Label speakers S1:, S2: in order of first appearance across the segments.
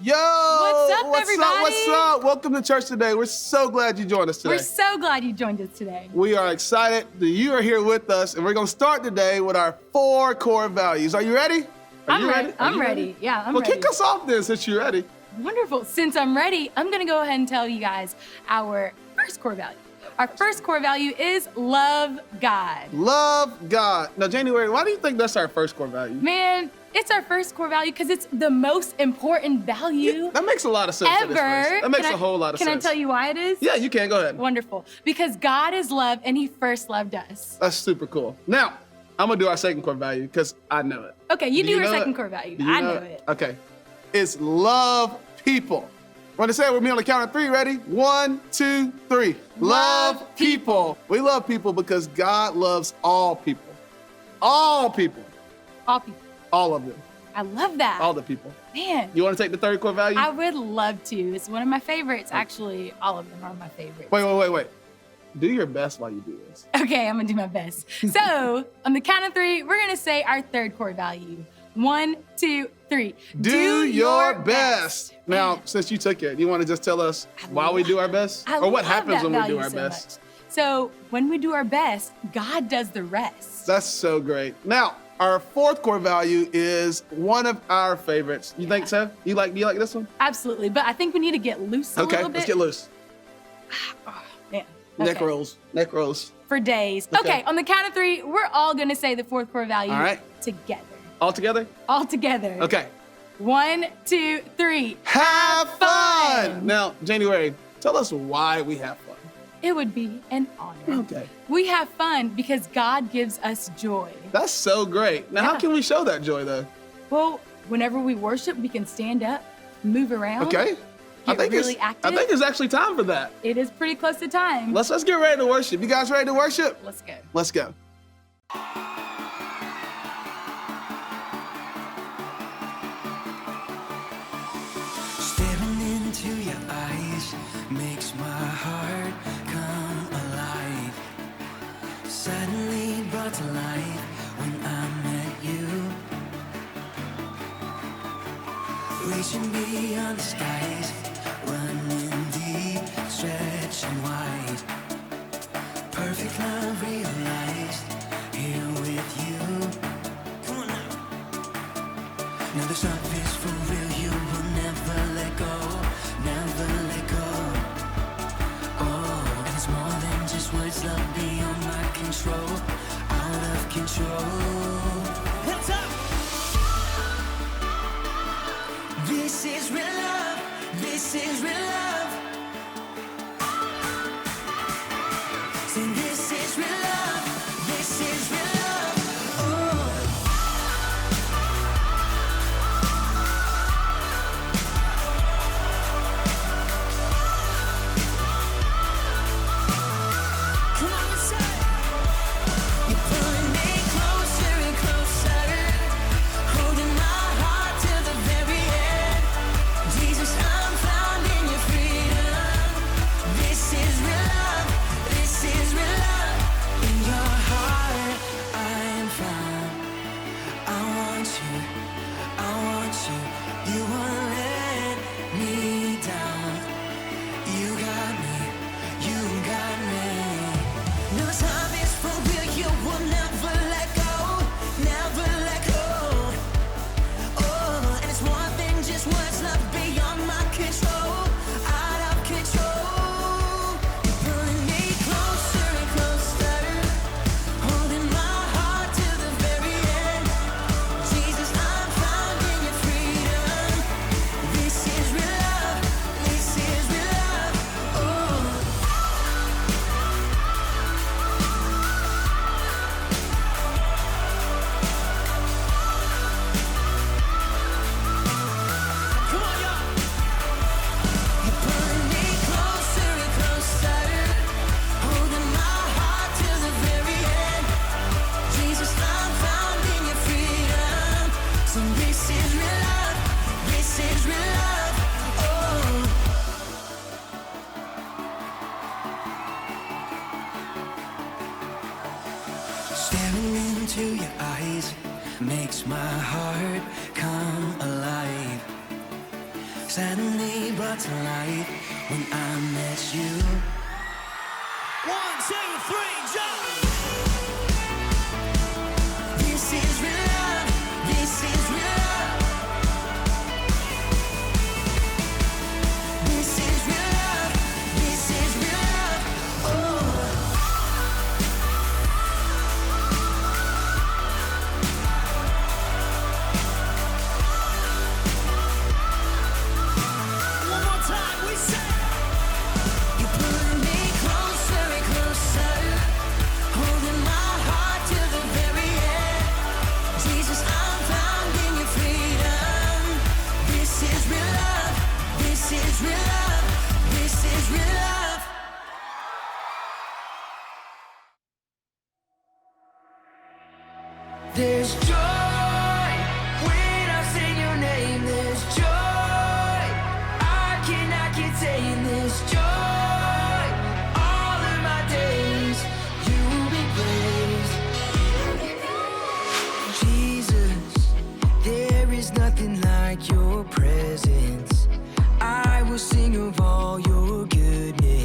S1: Yo!
S2: What's up, everybody?
S1: What's up? Welcome to church today. We're so glad you joined us today.
S2: We're so glad you joined us today.
S1: We are excited that you are here with us, and we're going to start today with our 4 core values. Are you ready?
S2: I'm ready. Yeah, I'm ready.
S1: Well, kick us off then since you're ready.
S2: Wonderful. Since I'm ready, I'm going to go ahead and tell you guys our first core value. Our first core value is love God.
S1: Love God. Now, January, why do you think that's our first core value?
S2: Man, it's our first core value because it's the most important value.
S1: That makes a lot of sense.
S2: Ever.
S1: That makes a whole lot of sense.
S2: Can I tell you why it is?
S1: Yeah, you can. Go ahead.
S2: Wonderful. Because God is love and He first loved us.
S1: That's super cool. Now, I'm going to do our second core value because I know it.
S2: Okay, you do your second
S1: it?
S2: core value.
S1: I
S2: know it.
S1: Okay. It's love people. Want to say it with me on the count of 3? Ready? 1, 2, 3. Love people. We love people because God loves all people. All people.
S2: All people.
S1: All of them.
S2: I love that.
S1: All the people.
S2: Man.
S1: You want to take the third core value?
S2: I would love to. It's one of my favorites. Actually, all of them are my favorites.
S1: Wait. Do your best while you do this.
S2: Okay, I'm gonna do my best. So, on the count of 3, we're gonna say our third core value. 1, 2, 3.
S1: Do your best. Now, since you took it, you want to just tell us why we do our best? Or what happens when we do our best?
S2: So, when we do our best, God does the rest.
S1: That's so great. Now, our fourth core value is one of our favorites. You think so? Do you like this one?
S2: Absolutely, but I think we need to get loose a little bit.
S1: Okay, let's get loose.
S2: Oh, man.
S1: Neck
S2: Okay.
S1: rolls.
S2: For days. Okay, on the count of 3, we're all gonna say the fourth core value together.
S1: All together?
S2: All together.
S1: Okay.
S2: 1, 2, 3.
S1: Have fun! Now, January, tell us why we have fun.
S2: It would be an honor.
S1: Okay.
S2: We have fun because God gives us joy.
S1: That's so great. Now, how can we show that joy, though?
S2: Well, whenever we worship, we can stand up, move around.
S1: Okay.
S2: Get really active.
S1: I think it's actually time for that.
S2: It is pretty close to time.
S1: Let's get ready to worship. You guys ready to worship?
S2: Let's go.
S1: Let's go.
S3: Staring into your eyes makes my heart come alive. Suddenly brought to life when I met you. Reaching beyond the skies, running deep, stretching wide. Perfect love realized here with you. Come on now. Now this love is for real. You will never let go, never let go. Oh, and it's more than just words. Love beyond my control, out of control. Hands up. This is real love. This is real love. Say this is real love. This is real love. Staring into your eyes makes my heart come alive. suddenly brought to life when I met you. 1, 2, 3, jump! This is real love, this is real love. This is real love, this is real love. Oh. One more time, we say. You pull me closer and closer, holding my heart till the very end. Jesus, I'm found in your freedom. This is real love. This is real love. This is real love. There's joy when I sing your name. There's joy I cannot contain. This joy all of my days. You will be praised. Jesus, there is nothing like your presence. I will sing of all your goodness.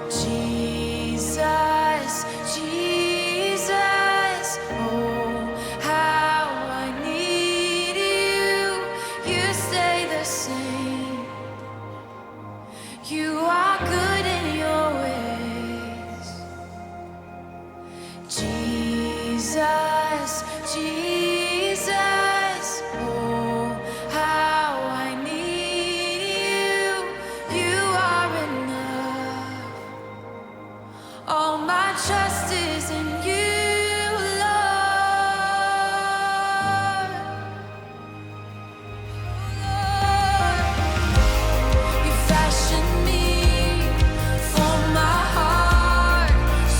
S3: Jesus, Jesus, oh, how I need you. You stay the same. You are good in your ways. Jesus, Jesus, oh, how I need you. You are enough. All my trust is in you, Lord. You fashioned me for my heart.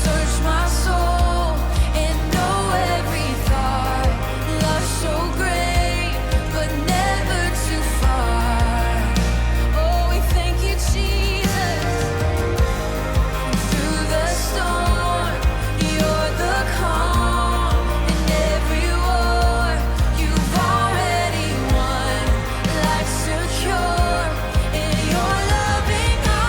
S3: Search my soul and know every thought. Love so great, but never too far. Oh, we thank you, Jesus. Through the storm, you're the calm. In every war, you've already won. Life secure in your loving arms.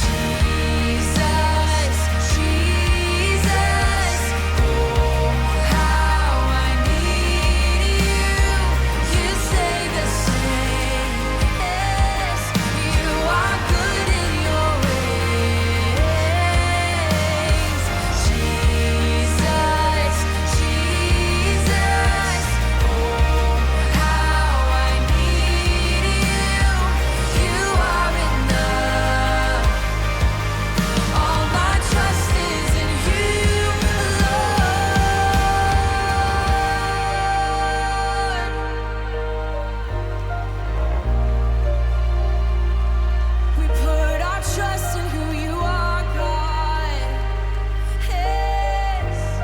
S3: Jesus, Jesus, oh, how I need you. You stay the same. Yes, you are good in your ways. Jesus, Jesus, oh, how I need you. You are enough. All my trust is in you, Lord. We put our trust in who you are, God. Yes.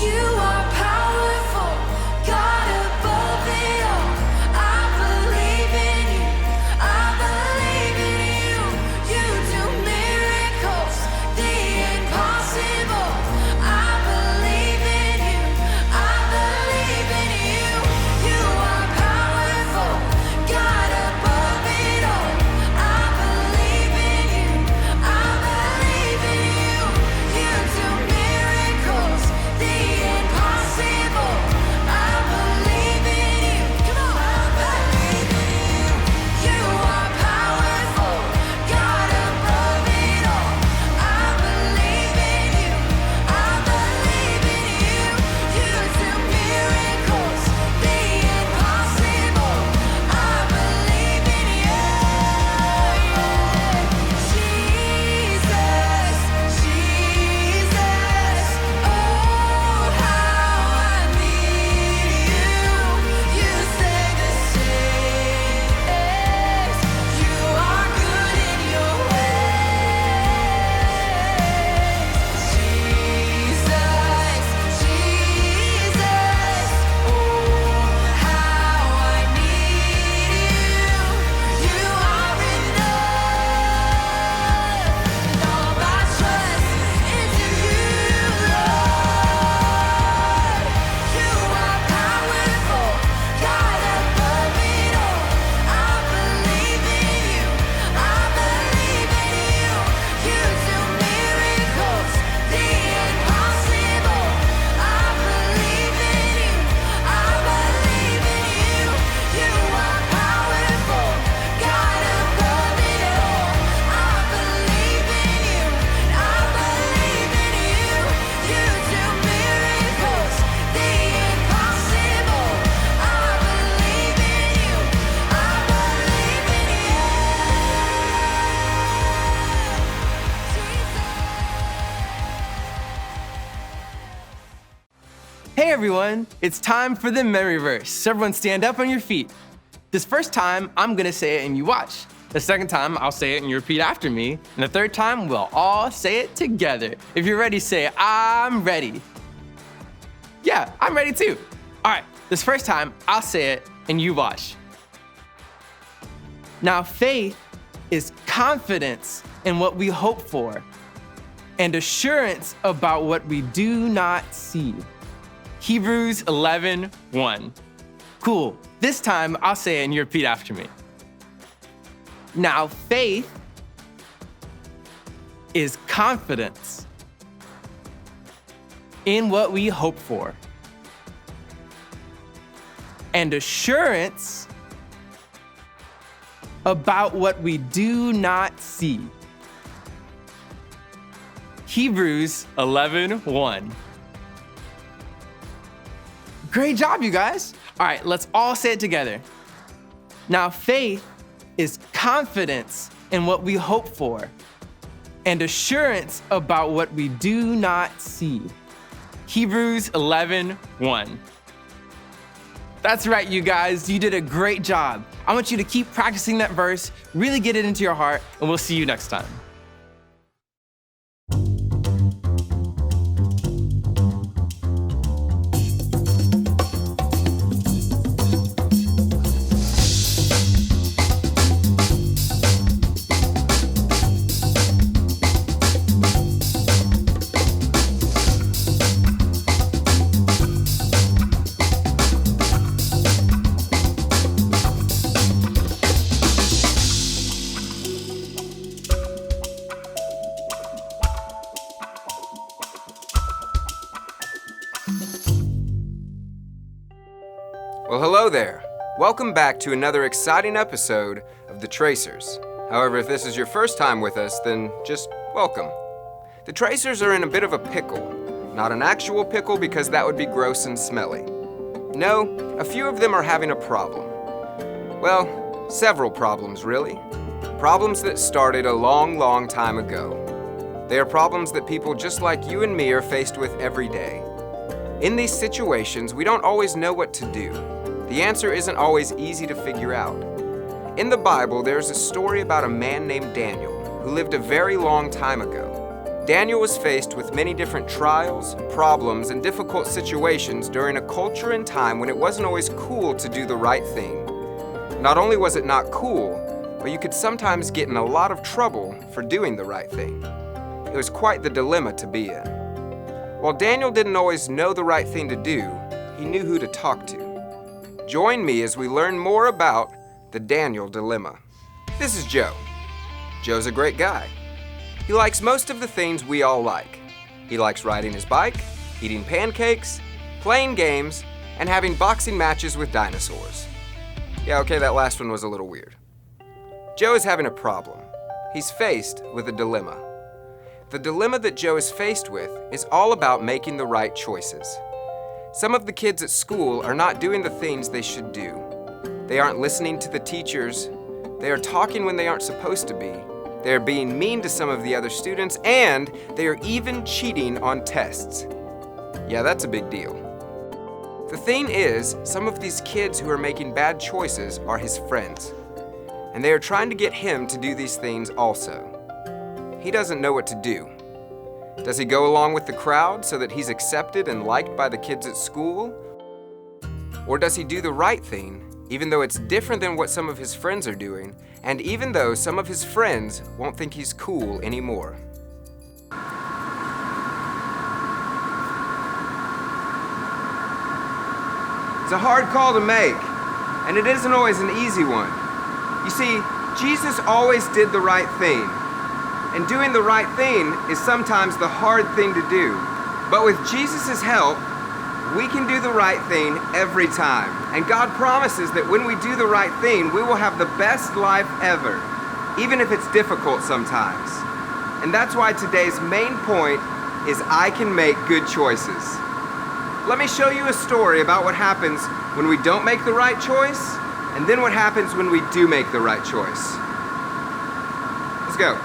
S3: You are powerful, God above it all. I believe in you. I believe in you. You do miracles, the impossible. I believe in you. I believe in you. You are powerful, God above it all. I believe in you. I believe in you. You do miracles, the impossible. I believe in you. Come on, I believe in you. You are powerful, God above it all. I believe in you. I believe in you. You do miracles, the impossible. I believe in you. Jesus, Jesus, oh, how I need you. You stay the same. You are good in your ways. Jesus, Jesus, oh, how I need you. You are enough. And all my trust is in you, Lord. You are powerful, God above it all. I believe in you. I believe in you. You do miracles, the impossible. I believe in you. I believe in you. You are powerful, God above it all. I believe in you. I believe in you. You do miracles, the impossible. I believe in you. I believe in you.
S4: Hey everyone, it's time for the memory verse. So everyone stand up on your feet. This first time, I'm gonna say it and you watch. The second time, I'll say it and you repeat after me. And the third time, we'll all say it together. If you're ready, say, I'm ready. Yeah, I'm ready too. All right, this first time, I'll say it and you watch. Now, faith is confidence in what we hope for and assurance about what we do not see. Hebrews 11:1. Cool. This time I'll say it and you repeat after me. Now, faith is confidence in what we hope for, and assurance about what we do not see. Hebrews 11:1. Great job, you guys. All right, let's all say it together. Now, faith is confidence in what we hope for, and assurance about what we do not see. Hebrews 11:1. That's right, you guys. You did a great job. I want you to keep practicing that verse, really get it into your heart, and we'll see you next time.
S5: Well, hello there. Welcome back to another exciting episode of The Tracers. However, if this is your first time with us, then just welcome. The Tracers are in a bit of a pickle. Not an actual pickle because that would be gross and smelly. No, a few of them are having a problem. Well, several problems really. Problems that started a long, long time ago. They are problems that people just like you and me are faced with every day. In these situations, we don't always know what to do. The answer isn't always easy to figure out. In the Bible, there's a story about a man named Daniel who lived a very long time ago. Daniel was faced with many different trials, problems, and difficult situations during a culture and time when it wasn't always cool to do the right thing. Not only was it not cool, but you could sometimes get in a lot of trouble for doing the right thing. It was quite the dilemma to be in. While Daniel didn't always know the right thing to do, he knew who to talk to. Join me as we learn more about the Daniel dilemma. This is Joe. Joe's a great guy. He likes most of the things we all like. He likes riding his bike, eating pancakes, playing games, and having boxing matches with dinosaurs. Yeah, okay, that last one was a little weird. Joe is having a problem. He's faced with a dilemma. The dilemma that Joe is faced with is all about making the right choices. Some of the kids at school are not doing the things they should do. They aren't listening to the teachers. They are talking when they aren't supposed to be. They are being mean to some of the other students, and they are even cheating on tests. Yeah, that's a big deal. The thing is, some of these kids who are making bad choices are his friends, and they are trying to get him to do these things also. He doesn't know what to do. Does he go along with the crowd so that he's accepted and liked by the kids at school? Or does he do the right thing, even though it's different than what some of his friends are doing, and even though some of his friends won't think he's cool anymore? It's a hard call to make, and it isn't always an easy one. You see, Jesus always did the right thing. And doing the right thing is sometimes the hard thing to do. But with Jesus' help, we can do the right thing every time. And God promises that when we do the right thing, we will have the best life ever, even if it's difficult sometimes. And that's why today's main point is I can make good choices. Let me show you a story about what happens when we don't make the right choice, and then what happens when we do make the right choice. Let's go.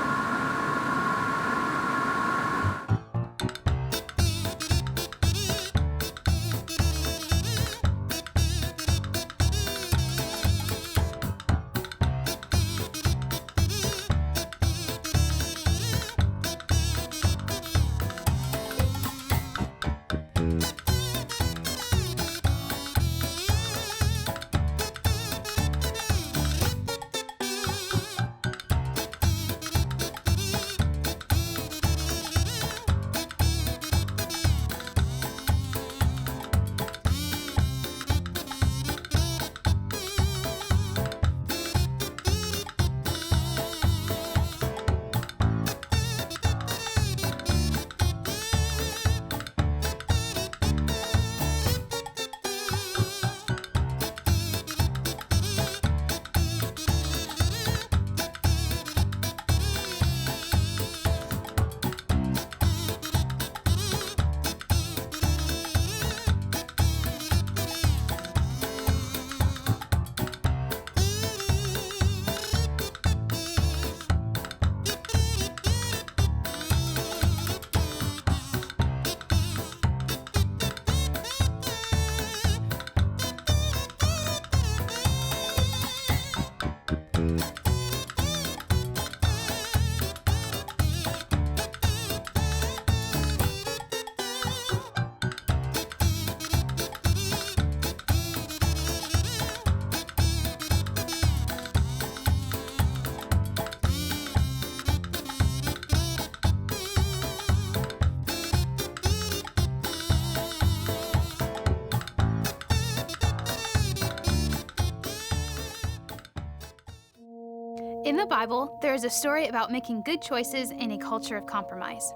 S6: In the Bible, there is a story about making good choices in a culture of compromise.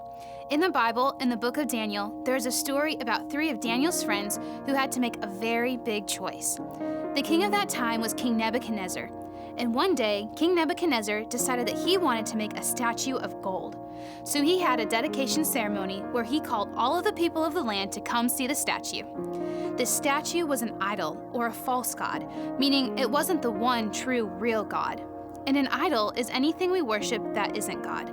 S6: In the Bible, in the book of Daniel, there is a story about 3 of Daniel's friends who had to make a very big choice. The king of that time was King Nebuchadnezzar, and one day, King Nebuchadnezzar decided that he wanted to make a statue of gold. So he had a dedication ceremony where he called all of the people of the land to come see the statue. This statue was an idol, or a false god, meaning it wasn't the one true, real God. And an idol is anything we worship that isn't God.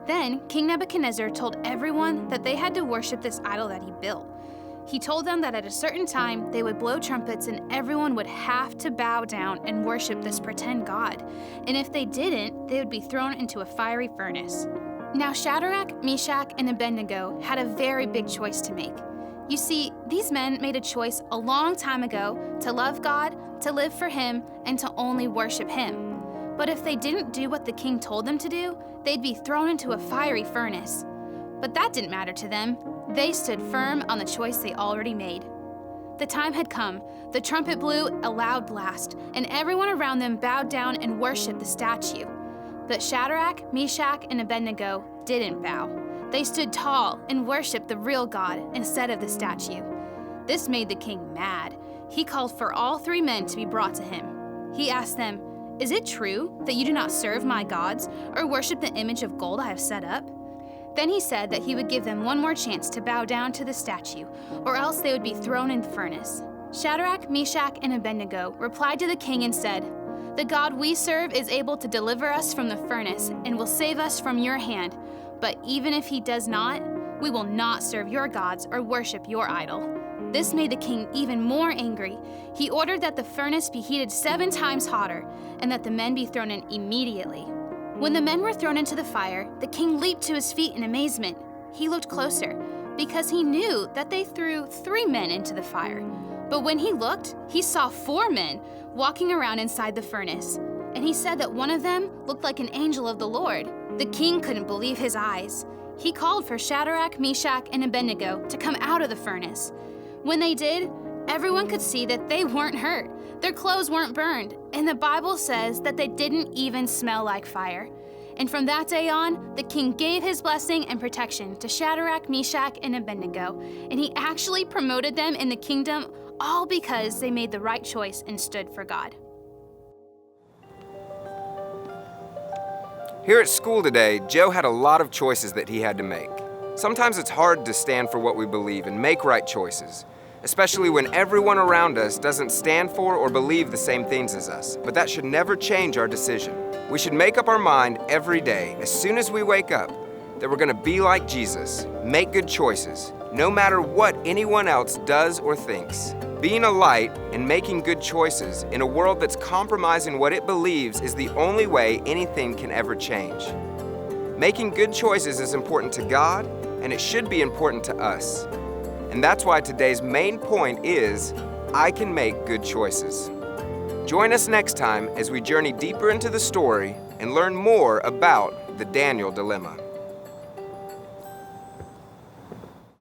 S6: Then King Nebuchadnezzar told everyone that they had to worship this idol that he built. He told them that at a certain time they would blow trumpets and everyone would have to bow down and worship this pretend god. And if they didn't, they would be thrown into a fiery furnace. Now Shadrach, Meshach, and Abednego had a very big choice to make. You see, these men made a choice a long time ago to love God, to live for Him, and to only worship Him. But if they didn't do what the king told them to do, they'd be thrown into a fiery furnace. But that didn't matter to them. They stood firm on the choice they already made. The time had come. The trumpet blew a loud blast, and everyone around them bowed down and worshiped the statue. But Shadrach, Meshach, and Abednego didn't bow. They stood tall and worshiped the real God instead of the statue. This made the king mad. He called for all 3 men to be brought to him. He asked them, "Is it true that you do not serve my gods or worship the image of gold I have set up?" Then he said that he would give them one more chance to bow down to the statue, or else they would be thrown in the furnace. Shadrach, Meshach, and Abednego replied to the king and said, "The God we serve is able to deliver us from the furnace and will save us from your hand. But even if he does not, we will not serve your gods or worship your idol." This made the king even more angry. He ordered that the furnace be heated 7 times hotter and that the men be thrown in immediately. When the men were thrown into the fire, the king leaped to his feet in amazement. He looked closer because he knew that they threw 3 men into the fire. But when he looked, he saw 4 men walking around inside the furnace. And he said that one of them looked like an angel of the Lord. The king couldn't believe his eyes. He called for Shadrach, Meshach, and Abednego to come out of the furnace. When they did, everyone could see that they weren't hurt. Their clothes weren't burned, and the Bible says that they didn't even smell like fire. And from that day on, the king gave his blessing and protection to Shadrach, Meshach, and Abednego, and he actually promoted them in the kingdom, all because they made the right choice and stood for God.
S5: Here at school today, Joe had a lot of choices that he had to make. Sometimes it's hard to stand for what we believe and make right choices, especially when everyone around us doesn't stand for or believe the same things as us. But that should never change our decision. We should make up our mind every day, as soon as we wake up, that we're going to be like Jesus, make good choices, no matter what anyone else does or thinks. Being a light and making good choices in a world that's compromising what it believes is the only way anything can ever change. Making good choices is important to God, and it should be important to us. And that's why today's main point is, I can make good choices. Join us next time as we journey deeper into the story and learn more about the Daniel dilemma.